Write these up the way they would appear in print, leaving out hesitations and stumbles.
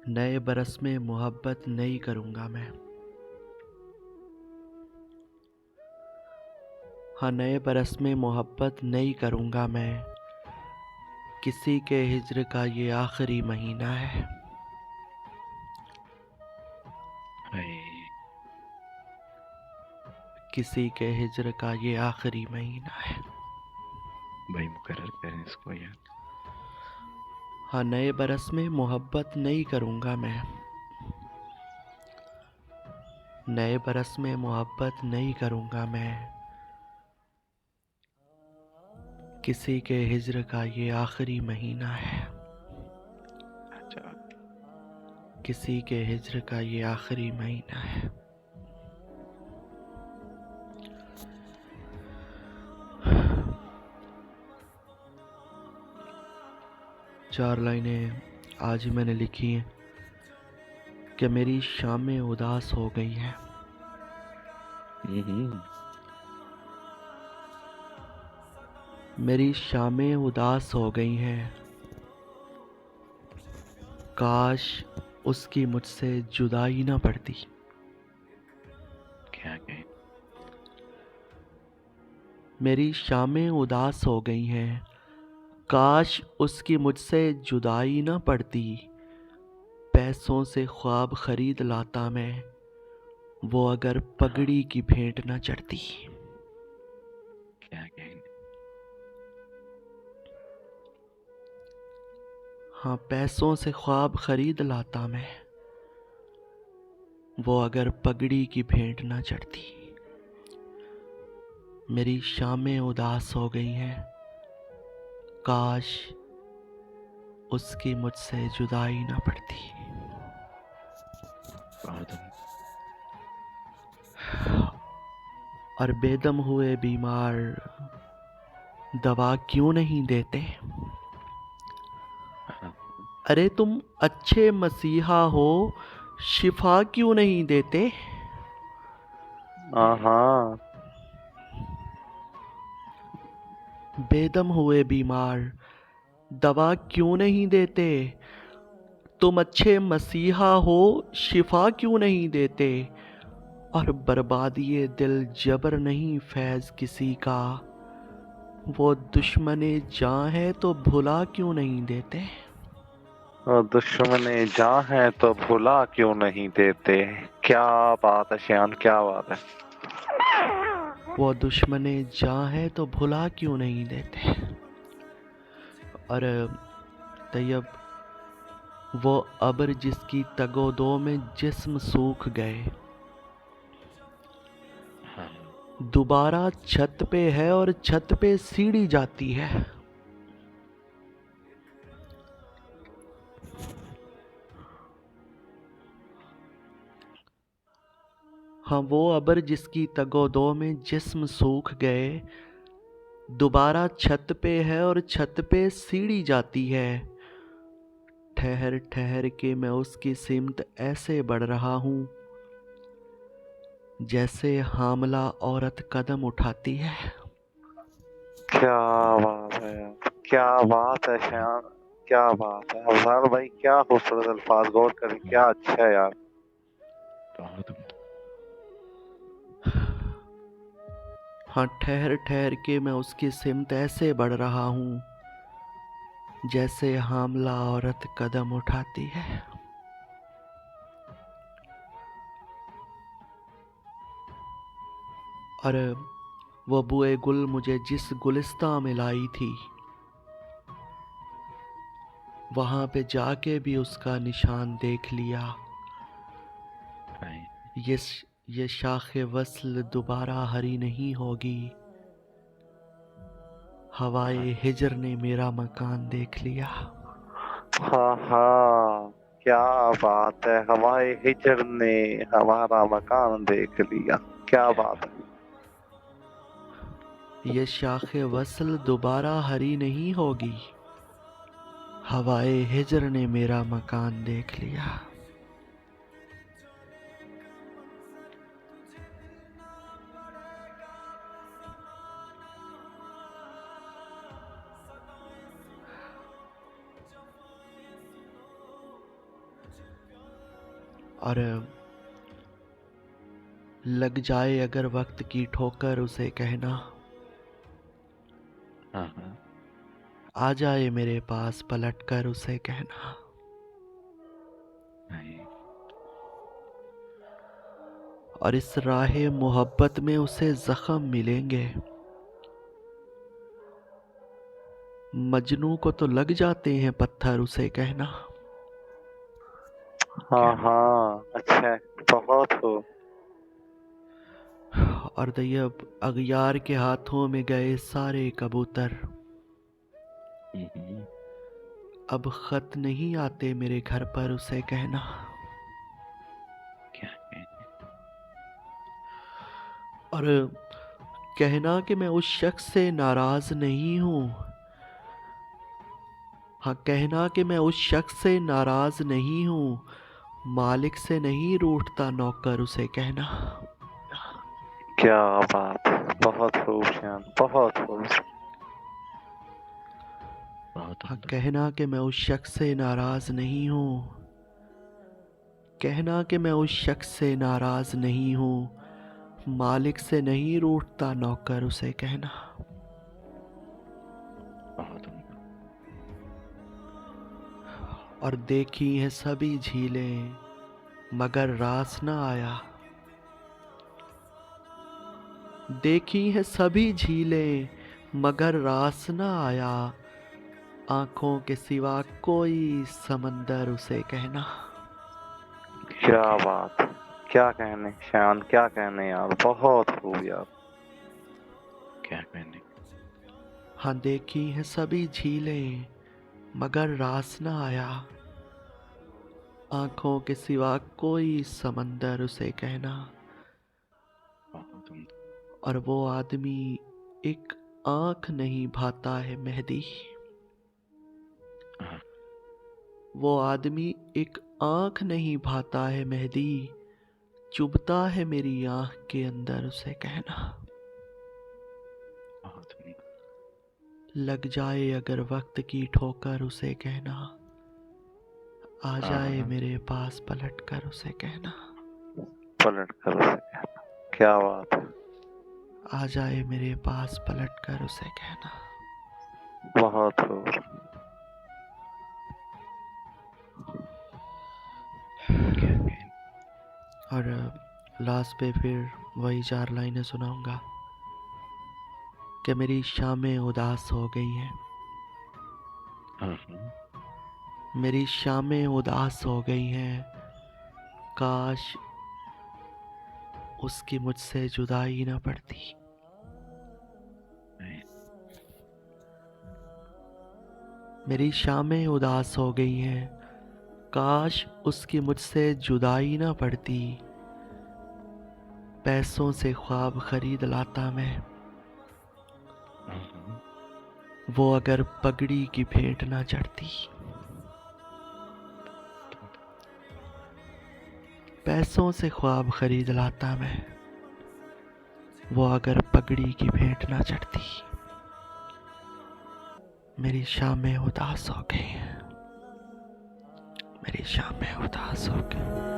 नए बरस में मोहब्बत नहीं करूँगा मैं। हाँ, नए बरस में मोहब्बत नहीं करूँगा मैं। किसी के हिज्र का ये आखिरी महीना है। भाई किसी के हिज्र का ये आखिरी महीना है। भाई मुकर्रर करें इसको यार। हाँ, नए बरस में मोहब्बत नहीं करूँगा मैं। नए बरस में मोहब्बत नहीं करूँगा मैं। किसी के हिज्र का ये आखिरी महीना है। अच्छा, किसी के हिज्र का ये आखिरी महीना है। चार लाइनें आज ही मैंने लिखी हैं कि मेरी शामें उदास हो गई हैं। मेरी शामें उदास हो गई हैं। काश उसकी मुझसे जुदाई ना पड़ती। क्या कहें। मेरी शामें उदास हो गई हैं। काश उसकी मुझसे जुदाई ना पड़ती। पैसों से ख्वाब खरीद लाता मैं, वो अगर पगड़ी की भेंट ना चढ़ती। क्या कहें। हाँ, पैसों से ख्वाब खरीद लाता मैं, वो अगर पगड़ी की भेंट ना चढ़ती। मेरी शामें उदास हो गई हैं। काश उसकी मुझसे जुदाई ना पड़ती। बहुत और बेदम हुए बीमार दवा क्यों नहीं देते। अरे तुम अच्छे मसीहा हो, शिफा क्यों नहीं देते। हाँ। बेदम हुए बीमार दवा क्यों नहीं देते। तुम अच्छे मसीहा हो, शिफा क्यों नहीं देते। और बर्बादी दिल जबर नहीं फैज किसी का, वो दुश्मने जान है तो भुला क्यों नहीं देते। और दुश्मने जान है तो भुला क्यों नहीं देते। क्या बात है श्यान, क्या बात है। वो दुश्मने जान है तो भुला क्यों नहीं देते। और तैयब, वो अबर जिसकी तगोदो में जिस्म सूख गए, हाँ, दोबारा छत पे है और छत पे सीढ़ी जाती है। हाँ, वो अबर जिसकी तगोदो में जिस्म सूख गए, दोबारा छत पे है और छत पे सीढ़ी जाती है। ठहर ठहर के मैं उसकी सिमत ऐसे बढ़ रहा हूँ, जैसे हामला औरत कदम उठाती है। क्या बात है यार, क्या बात है श्यान, क्या बात है अफजाल भाई, क्या खूबसूरत अल्फाज, गौर करें, क्या अच्छा है यार। बहुत हाँ, ठहर ठहर के मैं उसकी सिमत ऐसे बढ़ रहा हूँ, जैसे हामला औरत कदम उठाती है। और वो बुए गुल मुझे जिस गुलिस्तां में लाई थी, वहां पे जाके भी उसका निशान देख लिया। भाई। ये ये शाखे वस्ल दोबारा हरी नहीं होगी। हवाए हिजर ने मेरा मकान देख लिया। हाँ हाँ, क्या बात है, हवाए हिजर ने हमारा मकान देख लिया। क्या बात है। ये शाखे वस्ल दोबारा हरी नहीं होगी। हवाए हिजर ने मेरा मकान देख लिया। और लग जाए अगर वक्त की ठोकर उसे कहना, हाँ हाँ। आ जाए मेरे पास पलट कर उसे कहना। नहीं। और इस राहे मोहब्बत में उसे जख्म मिलेंगे, मजनू को तो लग जाते हैं पत्थर उसे कहना। हाँ हाँ, अच्छा है, बहुत खूब। और दैयब अगयार के हाथों में गए सारे कबूतर, अब खत नहीं आते मेरे घर पर उसे कहना। क्या कहने। और कहना कि मैं उस शख्स से नाराज नहीं हूँ, हाँ कहना कि मैं उस शख्स से नाराज नहीं हूँ, मालिक से नहीं रूठता नौकर उसे कहना। क्या बात, बहुत खूब शान, बहुत खूब। बहुत हाँ उम्दा। कहना कि मैं उस शख्स से नाराज नहीं हूँ, कहना कि मैं उस शख्स से नाराज नहीं हूँ, मालिक से नहीं रूठता नौकर उसे कहना। बहुत उम्दा। और देखी है सभी झीलें मगर रास न आया, देखी है सभी झीलें मगर रास न आया, आंखों के सिवा कोई समंदर उसे कहना। क्या बात, क्या कहने शान, क्या कहने यार, बहुत खूब यार। क्या कहने। हाँ देखी है सभी झीलें मगर रास न आया, आंखों के सिवा कोई समंदर उसे कहना। बहुत उम्दा। और वो आदमी एक आंख नहीं भाता है मेहदी, हाँ। वो आदमी एक आंख नहीं भाता है मेहदी, चुभता है मेरी आंख के अंदर उसे कहना। बहुत उम्दा। लग जाए अगर वक्त की ठोकर उसे कहना, आ जाए हाँ, मेरे पास पलट कर उसे कहना। पलट कर उसे कहना। क्या बात है। आ जाए मेरे पास पलट कर उसे कहना। बहुत खूब। क्या कहने। और लास्ट पे फिर वही 4 लाइनें सुनाऊंगा कि मेरी शामें उदास हो गई हैं, हाँ हाँ। मेरी शामें उदास हो गई हैं, काश उसकी मुझसे जुदाई न पड़ती। नहीं। मेरी शामें उदास हो गई हैं, काश उसकी मुझसे जुदाई न पड़ती, पैसों से ख्वाब खरीद लाता मैं, हाँ हाँ। वो अगर पगड़ी की भेंट ना चढ़ती। पैसों से ख्वाब खरीद लाता मैं, वो अगर पगड़ी की भेंट ना चढ़ती। मेरी शामें उदास हो गई हैं, मेरी शामें उदास हो गई।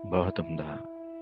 बहुत उम्दा।